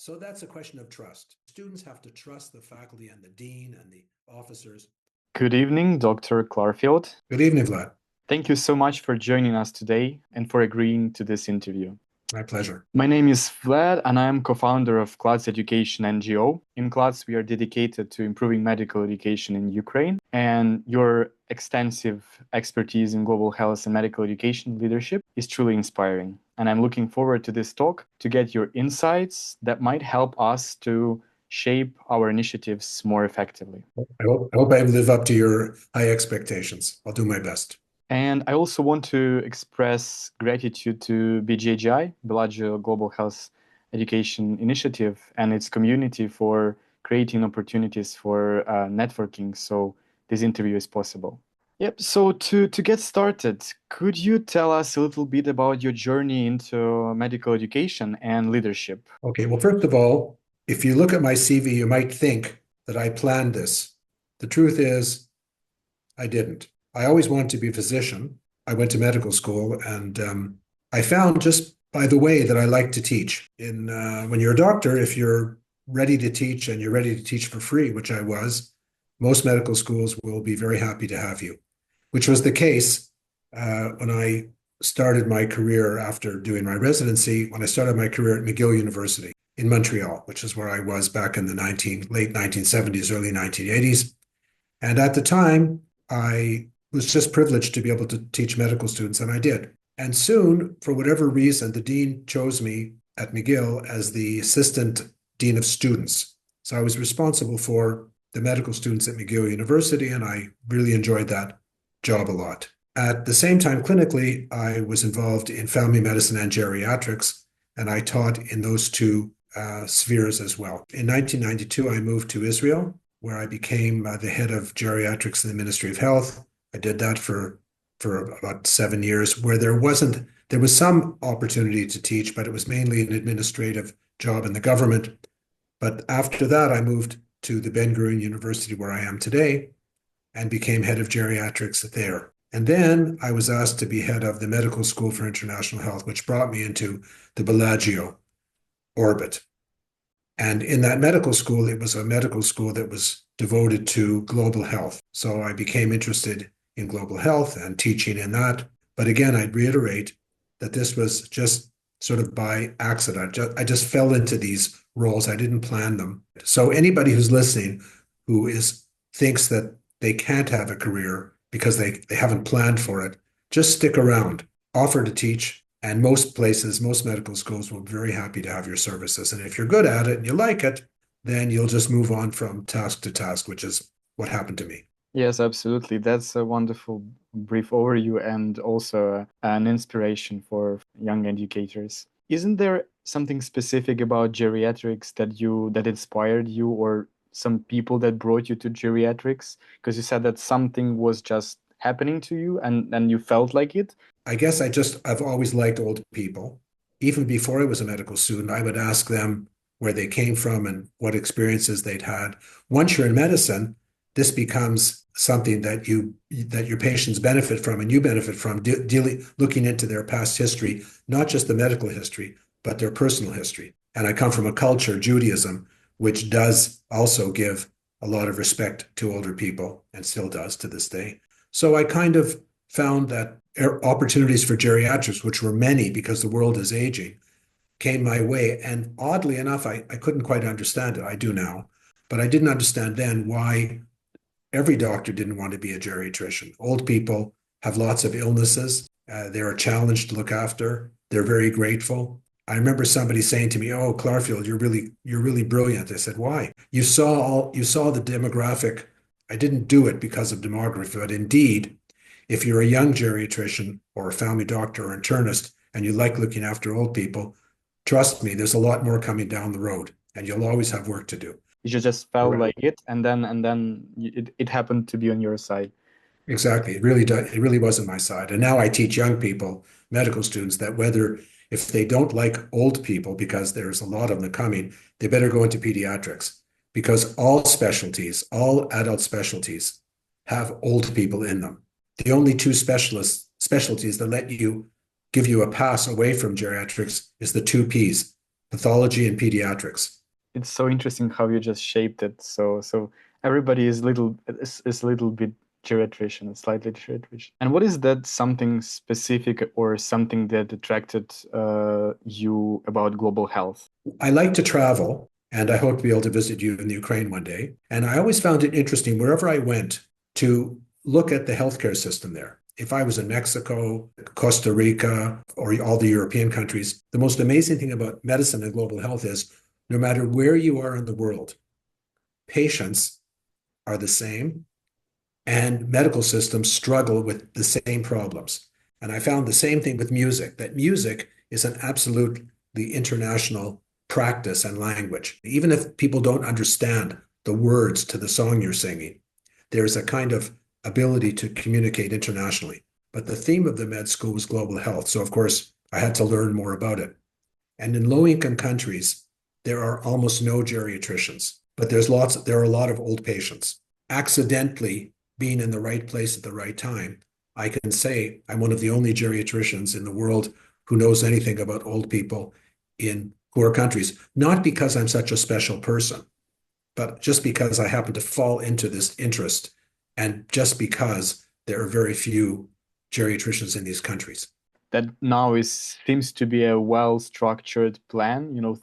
So that's a question of trust. Students have to trust the faculty and the dean and the officers. Good evening, Dr. Clarfield. Good evening, Vlad. Thank you so much for joining us today and for agreeing to this interview. My pleasure. My name is Vlad, and I am co-founder of CLADS Education NGO. In CLADS, we are dedicated to improving medical education in Ukraine, and your extensive expertise in global health and medical education leadership is truly inspiring. And I'm looking forward to this talk to get your insights that might help us to shape our initiatives more effectively. I hope I live up to your high expectations. I'll do my best. And I also want to express gratitude to BGAGI, Bellagio Global Health Education Initiative, and its community for creating opportunities for networking so this interview is possible. Yep, so to get started, could you tell us a little bit about your journey into medical education and leadership? Okay, well, first of all, if you look at my CV, you might think that I planned this. The truth is, I didn't. I always wanted to be a physician. I went to medical school, and I found just by the way that I like to teach. When you're a doctor, if you're ready to teach and you're ready to teach for free, which I was, most medical schools will be very happy to have you, which was the case when I started my career after doing my residency, when I started my career at McGill University in Montreal, which is where I was back in the late 1970s, early 1980s. And at the time, I was just privileged to be able to teach medical students, and I did. And soon, for whatever reason, the dean chose me at McGill as the assistant dean of students. So I was responsible for the medical students at McGill University, and I really enjoyed that job a lot. At the same time, clinically, I was involved in family medicine and geriatrics, and I taught in those two spheres as well. In 1992, I moved to Israel, where I became the head of geriatrics in the Ministry of Health. I did that for about 7 years, where there was some opportunity to teach, but it was mainly an administrative job in the government. But after that, I moved to the Ben-Gurion University, where I am today, and became head of geriatrics there. And then I was asked to be head of the Medical School for International Health, which brought me into the Bellagio orbit. And in that medical school, it was a medical school that was devoted to global health. So I became interested in global health and teaching in that. But again, I'd reiterate that this was just sort of by accident. I just fell into these roles. I didn't plan them. So anybody who's listening who thinks that they can't have a career because they haven't planned for it, just stick around, offer to teach. And most places, most medical schools will be very happy to have your services. And if you're good at it and you like it, then you'll just move on from task to task, which is what happened to me. Yes, absolutely. That's a wonderful brief overview and also an inspiration for young educators. Isn't there something specific about geriatrics that inspired you, or some people that brought you to geriatrics? Because you said that something was just happening to you and you felt like it. I guess I've always liked old people. Even before I was a medical student, I would ask them where they came from and what experiences they'd had. Once you're in medicine, this becomes something that your patients benefit from and you benefit from, looking into their past history, not just the medical history, but their personal history. And I come from a culture, Judaism, which does also give a lot of respect to older people and still does to this day. So I kind of found that opportunities for geriatrics, which were many because the world is aging, came my way. And oddly enough, I couldn't quite understand it. I do now, but I didn't understand then why every doctor didn't want to be a geriatrician. Old people have lots of illnesses. They're a challenge to look after. They're very grateful. I remember somebody saying to me, "Oh, Clarfield, you're really brilliant." I said, "Why?" You saw the demographic. I didn't do it because of demography, but indeed, if you're a young geriatrician or a family doctor or internist and you like looking after old people, trust me, there's a lot more coming down the road, and you'll always have work to do. You just felt like it, and then it happened to be on your side. Exactly. It really was on my side. And now I teach young people, medical students, that if they don't like old people, because there's a lot of them coming, they better go into pediatrics, because all adult specialties have old people in them. The only two specialties that give you a pass away from geriatrics is the two Ps, pathology and pediatrics. It's so interesting how you just shaped it. So everybody is a little bit geriatrician, slightly geriatrician. And what is that something specific or something that attracted you about global health? I like to travel, and I hope to be able to visit you in the Ukraine one day. And I always found it interesting wherever I went to look at the healthcare system there. If I was in Mexico, Costa Rica, or all the European countries, the most amazing thing about medicine and global health is no matter where you are in the world, patients are the same, and medical systems struggle with the same problems. And I found the same thing with music, that music is an absolutely international practice and language. Even if people don't understand the words to the song you're singing, there's a kind of ability to communicate internationally. But the theme of the med school was global health. So, of course, I had to learn more about it. And in low-income countries, there are almost no geriatricians, but there are a lot of old patients. Accidentally being in the right place at the right time, I can say I'm one of the only geriatricians in the world who knows anything about old people in poor countries, not because I'm such a special person, but just because I happen to fall into this interest and just because there are very few geriatricians in these countries. That now seems to be a well-structured plan,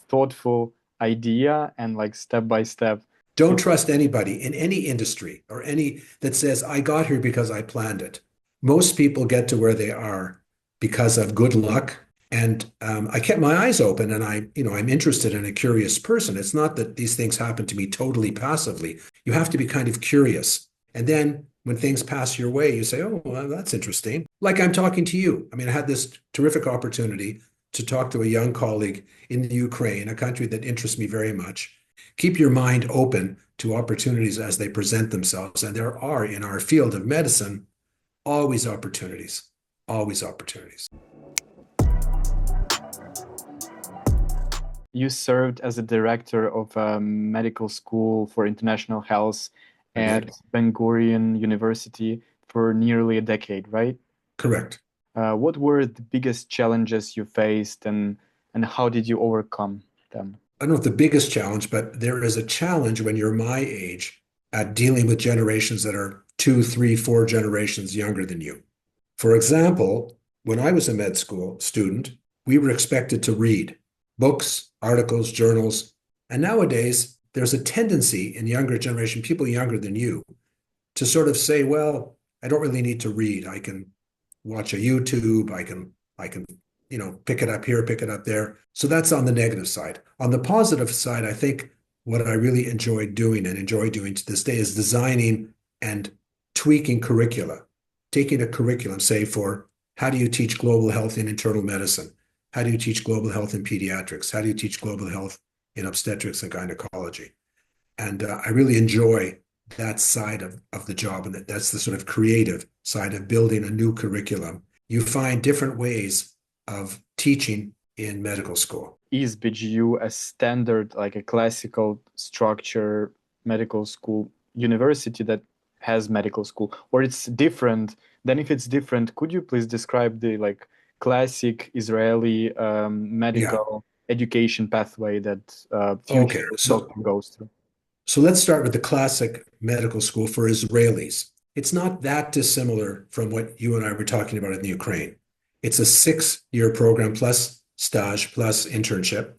thoughtful idea and like step by step. Don't trust anybody in any industry or any that says, I got here because I planned it. Most people get to where they are because of good luck. And I kept my eyes open, and I'm interested in a curious person. It's not that these things happen to me totally passively. You have to be kind of curious. And then when things pass your way, you say, oh, well, that's interesting. Like I'm talking to you. I mean, I had this terrific opportunity to talk to a young colleague in the Ukraine, a country that interests me very much. Keep your mind open to opportunities as they present themselves. And there are in our field of medicine always opportunities, always opportunities. You served as a director of a medical school for international health at Ben-Gurion University for nearly a decade, right? Correct. What were the biggest challenges you faced, and how did you overcome them? I don't know if the biggest challenge, but there is a challenge when you're my age at dealing with generations that are 2, 3, 4 generations younger than you. For example, when I was a med school student, we were expected to read books, articles, journals. And nowadays, there's a tendency in younger generation, people younger than you, to sort of say, well, I don't really need to read. I can watch a YouTube. I can pick it up here, pick it up there. So that's on the negative side. On the positive side, I think what I really enjoy doing and enjoy doing to this day is designing and tweaking curricula, taking a curriculum, say, for how do you teach global health in internal medicine? How do you teach global health in pediatrics? How do you teach global health in obstetrics and gynecology? And I really enjoy that side of the job. And that's the sort of creative side of building a new curriculum. You find different ways of teaching in medical school. Is BGU a standard, like a classical structure medical school university that has medical school, or it's different? Then if it's different, could you please describe the classic Israeli medical education pathway that future doctor goes through? So let's start with the classic medical school for Israelis. It's not that dissimilar from what you and I were talking about in the Ukraine. It's a 6-year program plus stage plus internship.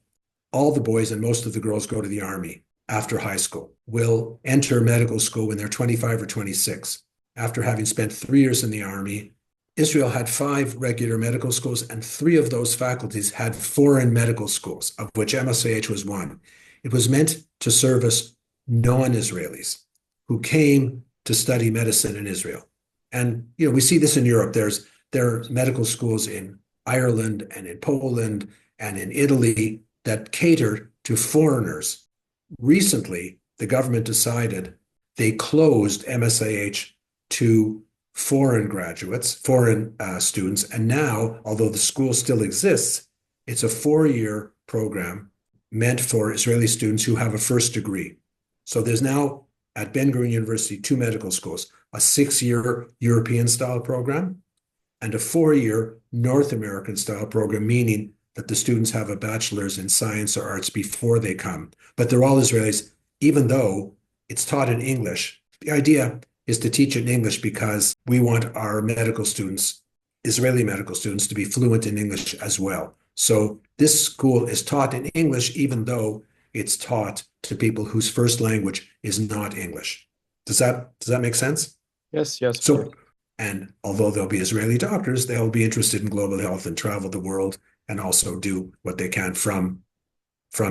All the boys and most of the girls go to the army after high school, will enter medical school when they're 25 or 26. After having spent 3 years in the army, Israel had 5 regular medical schools, and 3 of those faculties had foreign medical schools, of which MSIH was one. It was meant to service non-Israelis who came to study medicine in Israel. And we see this in Europe. There are medical schools in Ireland and in Poland and in Italy that cater to foreigners. Recently, the government decided they closed MSIH to foreign graduates, foreign students. And now, although the school still exists, it's a 4-year program meant for Israeli students who have a first degree. So there's now at Ben-Gurion University 2 medical schools, a 6-year European style program and a 4-year North American style program, meaning that the students have a bachelor's in science or arts before they come, but they're all Israelis, even though it's taught in English. The idea is to teach it in English because we want our medical students, Israeli medical students, to be fluent in English as well. So this school is taught in English, even though it's taught to people whose first language is not English. Does that make sense? Yes, yes, of course. So, and although they'll be Israeli doctors, they'll be interested in global health and travel the world and also do what they can from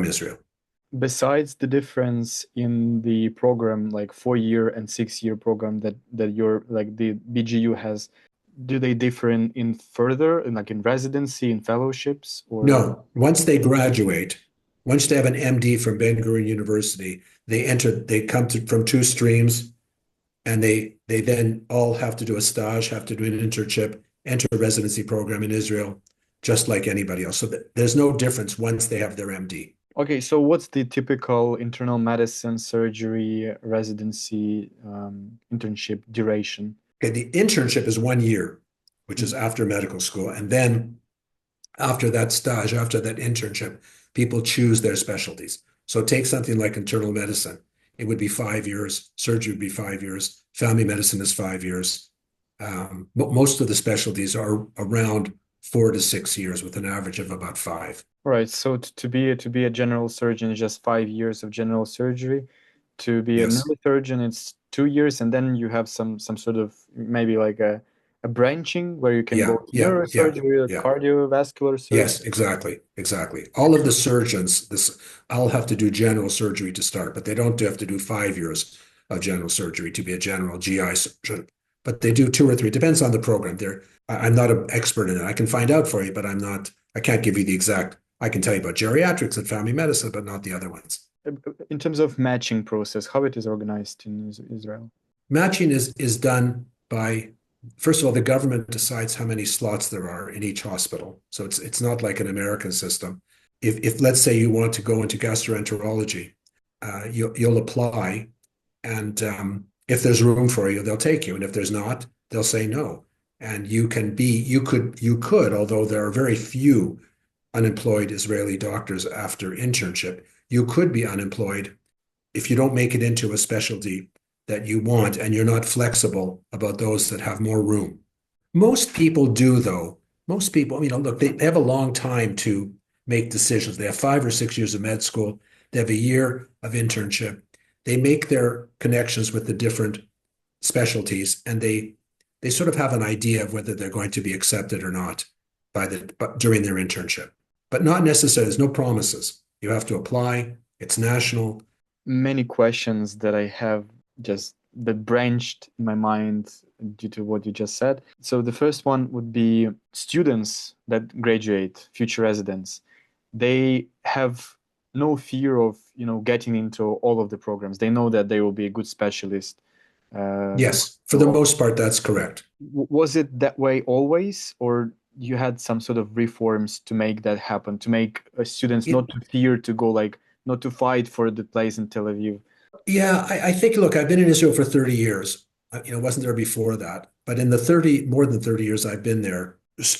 Israel. Besides the difference in the program, like 4 year and 6 year program that your like the BGU has, do they differ in further in like in residency in fellowships or No, once they graduate, once they have an MD from Ben-Gurion University, they come from two streams, and they then all have to do a stage, have to do an internship, enter a residency program in Israel, just like anybody else. So there's no difference once they have their MD. Okay, so what's the typical internal medicine surgery residency internship duration? Okay, the internship is 1 year, which is after medical school, and then after that stage, after that internship, people choose their specialties. So take something like internal medicine. It would be 5 years. Surgery would be 5 years. Family medicine is 5 years. Most of the specialties are around 4 to 6 years, with an average of about 5. All right, so to be a general surgeon is just 5 years of general surgery. To be a Yes. neurosurgeon, it's 2 years, and then you have some sort of maybe like a branching where you can Yeah. go to Yeah. Yeah. neurosurgery or Yeah. cardiovascular surgery. Yes, exactly, exactly. All of the surgeons, this all have to do general surgery to start, but they don't have to do 5 years of general surgery to be a general GI surgeon. But they do two or three. Depends on the program. I'm not an expert in it. I can find out for you, but I'm not. I can't give you the exact. I can tell you about geriatrics and family medicine, but not the other ones. In terms of matching process, how it is organized in Israel? Matching is done by, first of all, the government decides how many slots there are in each hospital. So it's not like an American system. If let's say you want to go into gastroenterology, you'll apply, and if there's room for you, they'll take you, and if there's not, they'll say no. And you could, although there are very few unemployed Israeli doctors after internship, you could be unemployed if you don't make it into a specialty that you want and you're not flexible about those that have more room. Most people do, though. Most people, look, they have a long time to make decisions. They have 5 or 6 years of med school. They have a year of internship. They make their connections with the different specialties, and they sort of have an idea of whether they're going to be accepted or not during their internship. But not necessarily. There's no promises. You have to apply. It's national. Many questions that I have just that branched in my mind due to what you just said. So the first one would be students that graduate, future residents. They have no fear of, getting into all of the programs. They know that they will be a good specialist. Yes, for the most part, that's correct. Was it that way always, or you had some sort of reforms to make that happen, to make students not to fear to go, like not to fight for the place in Tel Aviv? Yeah, I think, look, I've been in Israel for 30 years. Wasn't there before that. But in the more than 30 years I've been there,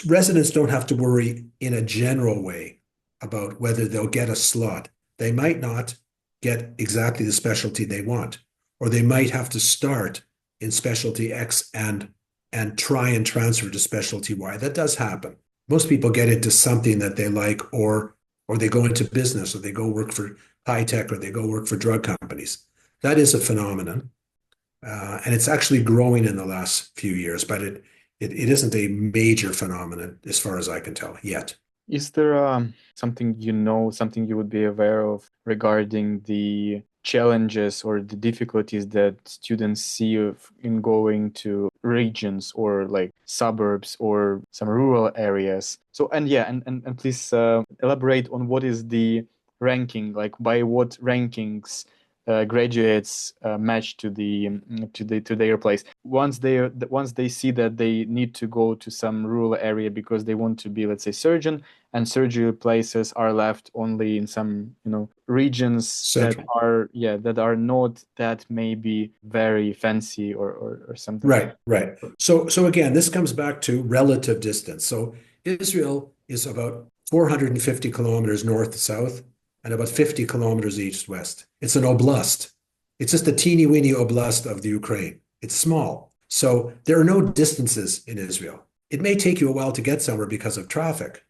residents don't have to worry in a general way about whether they'll get a slot. They might not get exactly the specialty they want, or they might have to start in specialty X and try and transfer to specialty Y. That does happen. Most people get into something that they like, or they go into business, or they go work for high tech, or they go work for drug companies. That is a phenomenon, and it's actually growing in the last few years, but it isn't a major phenomenon as far as I can tell yet. Is there something you would be aware of regarding the challenges or the difficulties that students see in going to regions or like suburbs or some rural areas? So, and yeah, and please elaborate on what is the ranking, like by what rankings graduates match to their place. Once they see that they need to go to some rural area because they want to be, let's say, surgeon, and surgery places are left only in some regions that are not that maybe very fancy or something. Right. So again, this comes back to relative distance. So Israel is about 450 kilometers north to south and about 50 kilometers east west. It's an oblast. It's just a teeny weeny oblast of the Ukraine. It's small. So there are no distances in Israel. It may take you a while to get somewhere because of traffic,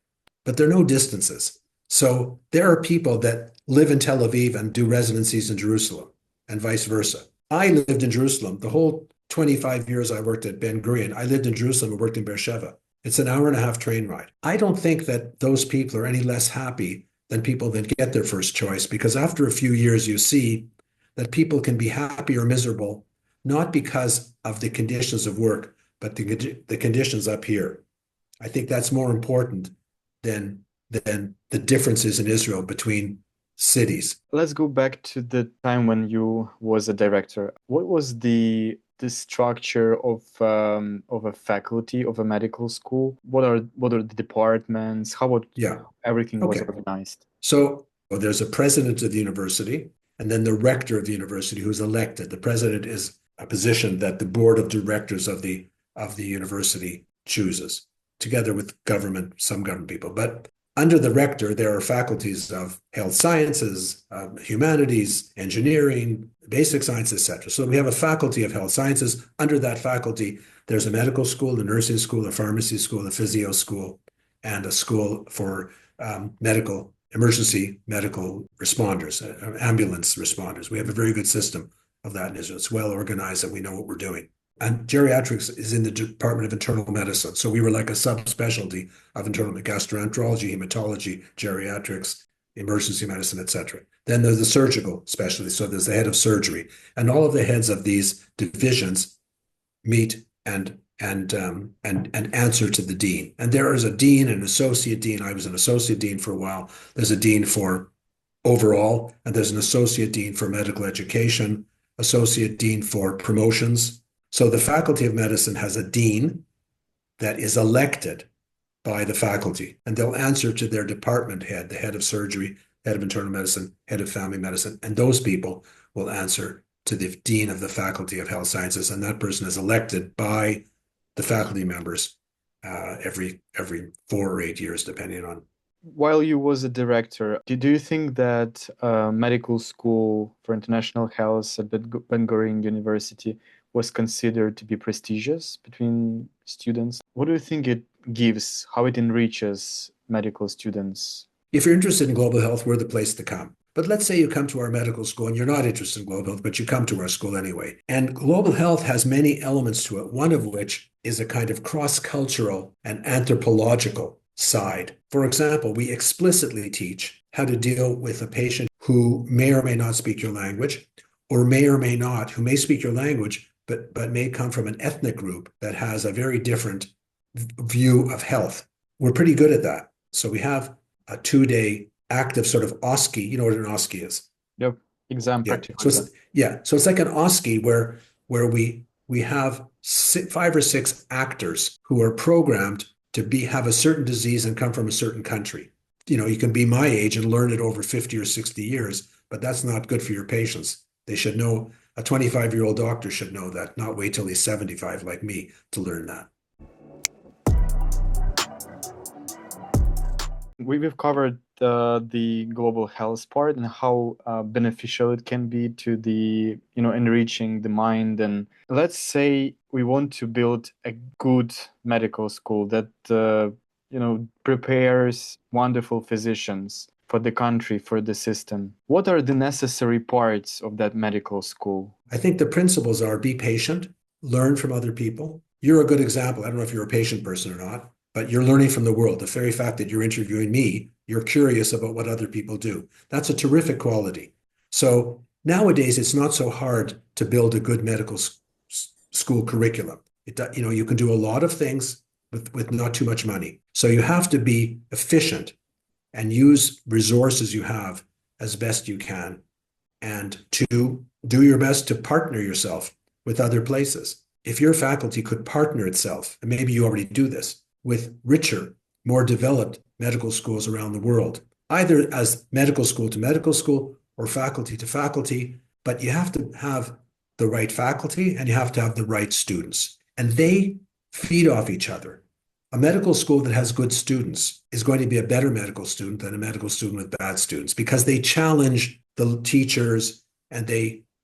but there are no distances. So there are people that live in Tel Aviv and do residencies in Jerusalem and vice versa. I lived in Jerusalem. The whole 25 years I worked at Ben-Gurion, I lived in Jerusalem and worked in Beersheba. It's an hour and a half train ride. I don't think that those people are any less happy than people that get their first choice, because after a few years, you see that people can be happy or miserable, not because of the conditions of work, but the conditions up here. I think that's more important than the differences in Israel between cities. Let's go back to the time when you was a director. What was the structure of a faculty of a medical school? What are the departments? How everything was organized? So there's a president of the university, and then the rector of the university who's elected. The president is a position that the board of directors of the university chooses, together with some government people. But under the rector, there are faculties of health sciences, humanities, engineering, basic science, etc. So we have a faculty of health sciences. Under that faculty, there's a medical school, a nursing school, a pharmacy school, a physio school, and a school for emergency medical responders, ambulance responders. We have a very good system of that in Israel. It's well organized and we know what we're doing. And geriatrics is in the Department of Internal Medicine. So we were like a subspecialty of internal gastroenterology, hematology, geriatrics, emergency medicine, etc. Then there's the surgical specialty. So there's the head of surgery. And all of the heads of these divisions meet and answer to the dean. And there is a dean and associate dean. I was an associate dean for a while. There's a dean for overall, and there's an associate dean for medical education, associate dean for promotions. So the Faculty of Medicine has a dean that is elected by the faculty, and they'll answer to their department head, the head of surgery, head of internal medicine, head of family medicine, and those people will answer to the dean of the Faculty of Health Sciences, and that person is elected by the faculty members every 4 or 8 years, depending on. While you was a director, do you think that medical school for international health at Ben-Gurion University was considered to be prestigious between students? What do you think it gives, how it enriches medical students? If you're interested in global health, we're the place to come. But let's say you come to our medical school and you're not interested in global health, but you come to our school anyway. And global health has many elements to it, one of which is a kind of cross-cultural and anthropological side. For example, we explicitly teach how to deal with a patient who may or may not speak your language, or may or may not, who may speak your language, but may come from an ethnic group that has a very different view of health. We're pretty good at that. So we have a 2-day active sort of OSCE. You know what an OSCE is? Yep, exam practical. So it's like an OSCE where we have 5 or 6 actors who are programmed to have a certain disease and come from a certain country. You know, you can be my age and learn it over 50 or 60 years, but that's not good for your patients. They should know, a 25-year-old doctor should know that, not wait till he's 75 like me to learn that. We've covered the global health part and how beneficial it can be to the, enriching the mind. And let's say we want to build a good medical school that, prepares wonderful physicians for the country, for the system. What are the necessary parts of that medical school? I think the principles are: be patient, learn from other people. You're a good example. I don't know if you're a patient person or not, but you're learning from the world. The very fact that you're interviewing me, you're curious about what other people do. That's a terrific quality. So nowadays, it's not so hard to build a good medical school curriculum. You can do a lot of things with not too much money. So you have to be efficient and use resources you have as best you can, and to do your best to partner yourself with other places. If your faculty could partner itself, and maybe you already do this, with richer, more developed medical schools around the world, either as medical school to medical school or faculty to faculty, but you have to have the right faculty and you have to have the right students. And they feed off each other. A medical school that has good students is going to be a better medical student than a medical student with bad students because they challenge the teachers and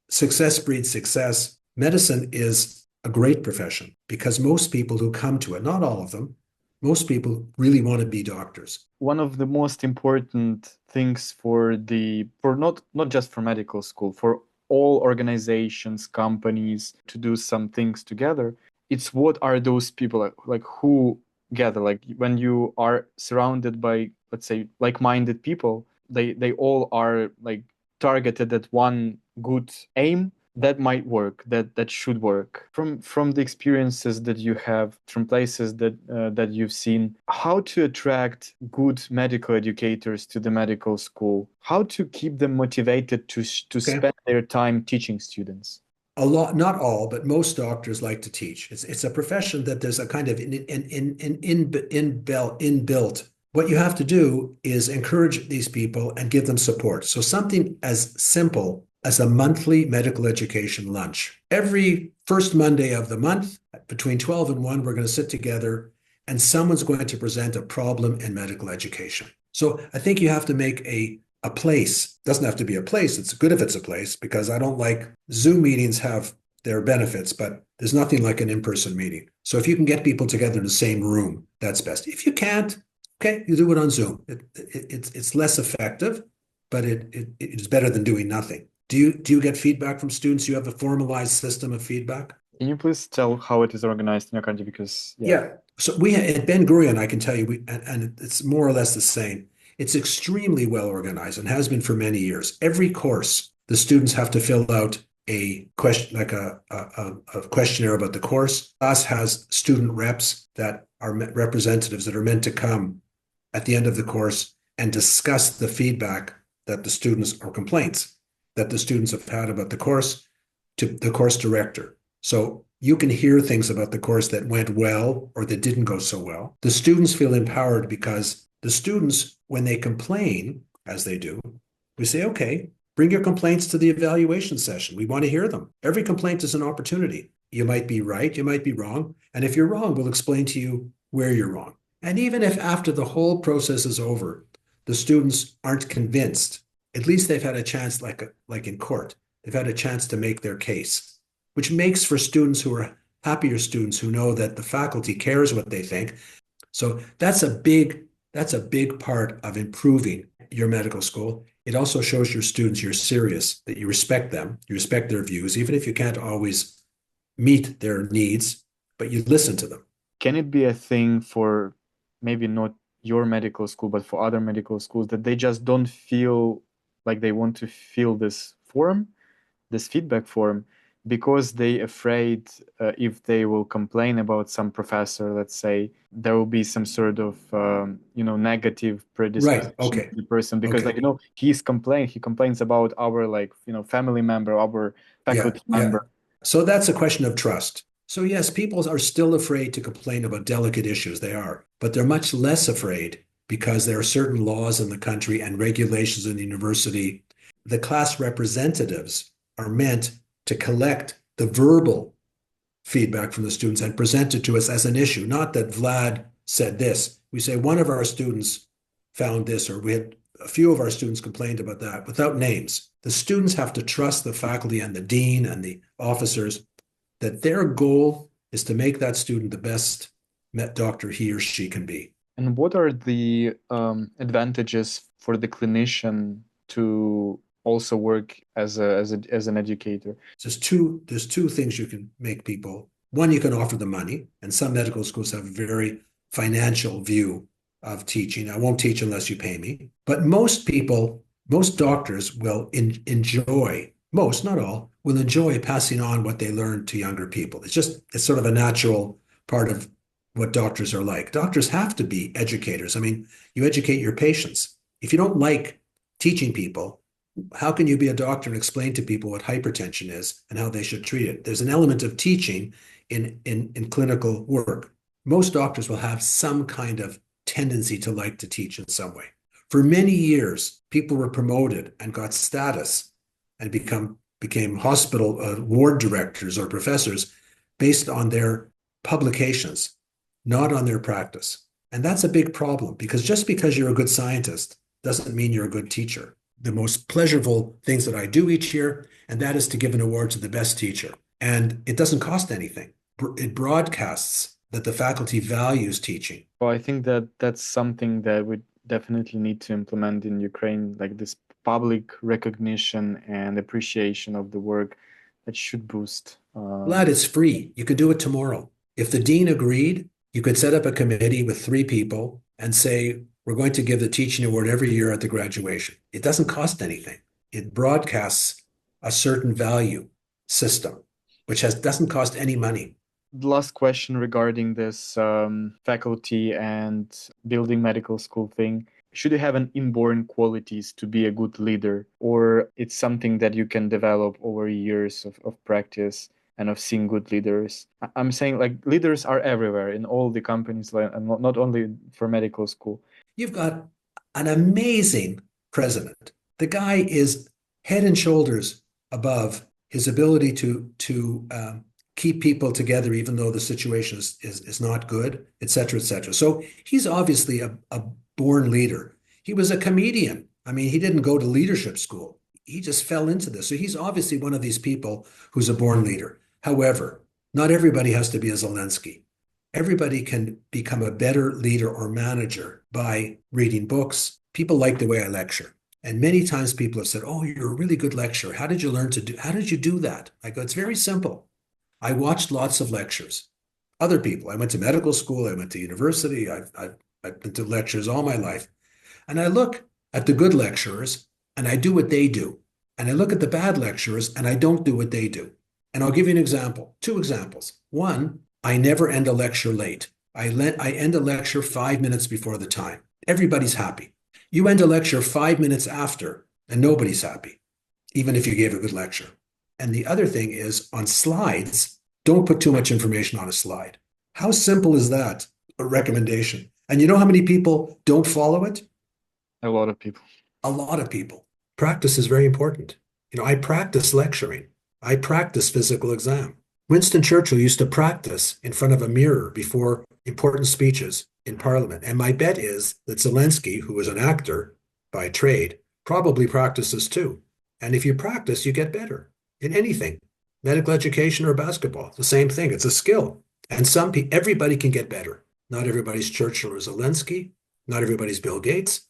success breeds success. Medicine is a great profession because most people who come to it, not all of them, most people really want to be doctors. One of the most important things for not just for medical school, for all organizations, companies to do some things together, it's what are those people like who gather, like when you are surrounded by, let's say, like-minded people, they all are like targeted at one good aim. That might work, that should work. From the experiences that you have, from places that you've seen, how to attract good medical educators to the medical school, how to keep them motivated to spend their time teaching students. A lot, not all, but most doctors like to teach. It's a profession that there's a kind of inbuilt. What you have to do is encourage these people and give them support. So something as simple as a monthly medical education lunch. Every first Monday of the month, between 12 and 1, we're going to sit together and someone's going to present a problem in medical education. So I think you have to make a place. Doesn't have to be a place. It's good if it's a place because I don't like Zoom meetings have their benefits, but there's nothing like an in-person meeting. So if you can get people together in the same room, that's best. If you can't, okay, you do it on Zoom. It's less effective, but it's better than doing nothing. Do you get feedback from students? You have a formalized system of feedback? Can you please tell how it is organized in your country? Because yeah. So we at Ben-Gurion, I can tell you, and it's more or less the same. It's extremely well organized and has been for many years. Every course, the students have to fill out a question, like a questionnaire about the course. Class has student reps that are representatives that are meant to come at the end of the course and discuss the feedback that the students or complaints that the students have had about the course to the course director. So you can hear things about the course that went well or that didn't go so well. The students feel empowered because the students, when they complain, as they do, we say, okay, bring your complaints to the evaluation session. We want to hear them. Every complaint is an opportunity. You might be right, you might be wrong. And if you're wrong, we'll explain to you where you're wrong. And even if after the whole process is over, the students aren't convinced, at least they've had a chance, like in court, they've had a chance to make their case, which makes for students who are happier students who know that the faculty cares what they think. So that's a big part of improving your medical school. It also shows your students you're serious, that you respect them, you respect their views, even if you can't always meet their needs, but you listen to them. Can it be a thing for maybe not your medical school, but for other medical schools, that they just don't feel like they want to fill this form, this feedback form, because they're afraid if they will complain about some professor, let's say, there will be some sort of negative predisposition to the person because he complains about our family member, our faculty member. So that's a question of trust. So yes, people are still afraid to complain about delicate issues. They are, but they're much less afraid because there are certain laws in the country and regulations in the university. The class representatives are meant to collect the verbal feedback from the students and present it to us as an issue, not that Vlad said this. We say one of our students found this, or we had a few of our students complained about that, without names. The students have to trust the faculty and the dean and the officers that their goal is to make that student the best doctor he or she can be. And what are the advantages for the clinician to also work as an educator? There's two things you can make people. One, you can offer them money, and some medical schools have a very financial view of teaching. I won't teach unless you pay me. But most doctors will enjoy, most, not all, will enjoy passing on what they learn to younger people. It's sort of a natural part of what doctors are like. Doctors have to be educators. I mean, you educate your patients. If you don't like teaching people, how can you be a doctor and explain to people what hypertension is and how they should treat it? There's an element of teaching in clinical work. Most doctors will have some kind of tendency to like to teach in some way. For many years, people were promoted and got status and became hospital ward directors or professors based on their publications. not on their practice. And that's a big problem because just because you're a good scientist doesn't mean you're a good teacher. The most pleasurable things that I do each year, and that is to give an award to the best teacher. And it doesn't cost anything. It broadcasts that the faculty values teaching. Well, I think that that's something that we definitely need to implement in Ukraine, like this public recognition and appreciation of the work that should boost. Vlad, it's free. You could do it tomorrow. If the dean agreed, you could set up a committee with 3 people and say, we're going to give the teaching award every year at the graduation. It doesn't cost anything. It broadcasts a certain value system, which doesn't cost any money. The last question regarding this faculty and building medical school thing. Should you have an inborn qualities to be a good leader, or it's something that you can develop over years of practice and of seeing good leaders? I'm saying like leaders are everywhere in all the companies, and not only for medical school. You've got an amazing president. The guy is head and shoulders above his ability to keep people together, even though the situation is not good, et cetera, et cetera. So he's obviously a born leader. He was a comedian. I mean, he didn't go to leadership school. He just fell into this. So he's obviously one of these people who's a born leader. However, not everybody has to be a Zelensky. Everybody can become a better leader or manager by reading books. People like the way I lecture. And many times people have said, oh, you're a really good lecturer. How did you do that? I go, it's very simple. I watched lots of lectures. Other people, I went to medical school, I went to university, I've been to lectures all my life. And I look at the good lecturers and I do what they do. And I look at the bad lecturers and I don't do what they do. And I'll give you an example, 2 examples. One, I never end a lecture late. I end a lecture 5 minutes before the time. Everybody's happy. You end a lecture 5 minutes after and nobody's happy, even if you gave a good lecture. And the other thing is on slides, don't put too much information on a slide. How simple is that? A recommendation. And you know how many people don't follow it? A lot of people. A lot of people. Practice is very important. I practice lecturing. I practice physical exam. Winston Churchill used to practice in front of a mirror before important speeches in Parliament. And my bet is that Zelensky, who is an actor by trade, probably practices too. And if you practice, you get better in anything, medical education or basketball. The same thing. It's a skill. And everybody can get better. Not everybody's Churchill or Zelensky. Not everybody's Bill Gates.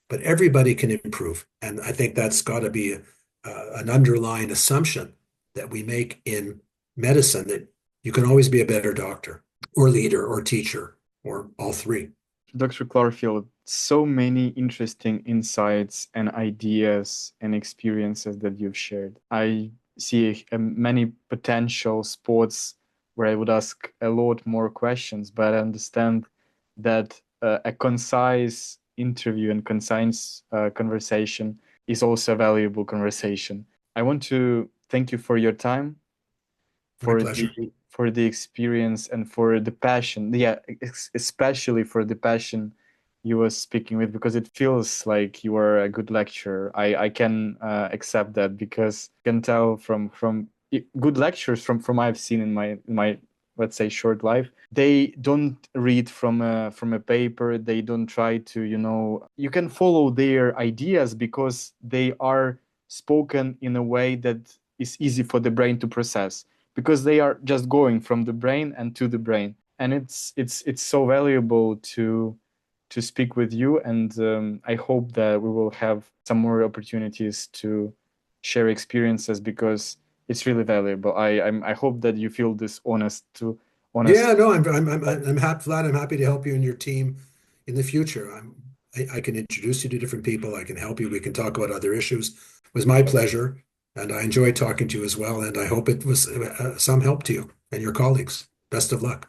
But everybody can improve. And I think that's got to be an underlying assumption that we make in medicine, that you can always be a better doctor or leader or teacher or all 3. Dr. Clarfield, so many interesting insights and ideas and experiences that you've shared. I see many potential spots where I would ask a lot more questions, but I understand that a concise interview and concise conversation is also a valuable conversation. I want to thank you for your time, for the experience, and for the passion. Yeah, especially for the passion you were speaking with, because it feels like you are a good lecturer. I can accept that, because I can tell from good lectures from I've seen in my let's say short life, they don't read from a paper. They don't try to, you can follow their ideas because they are spoken in a way that is easy for the brain to process, because they are just going from the brain and to the brain. And it's so valuable to speak with you, and I hope that we will have some more opportunities to share experiences, because it's really valuable. I hope that you feel this honest. Yeah, no, I'm happy, Vlad. I'm happy to help you and your team in the future. I can introduce you to different people. I can help you. We can talk about other issues. It was my pleasure, and I enjoyed talking to you as well. And I hope it was some help to you and your colleagues. Best of luck.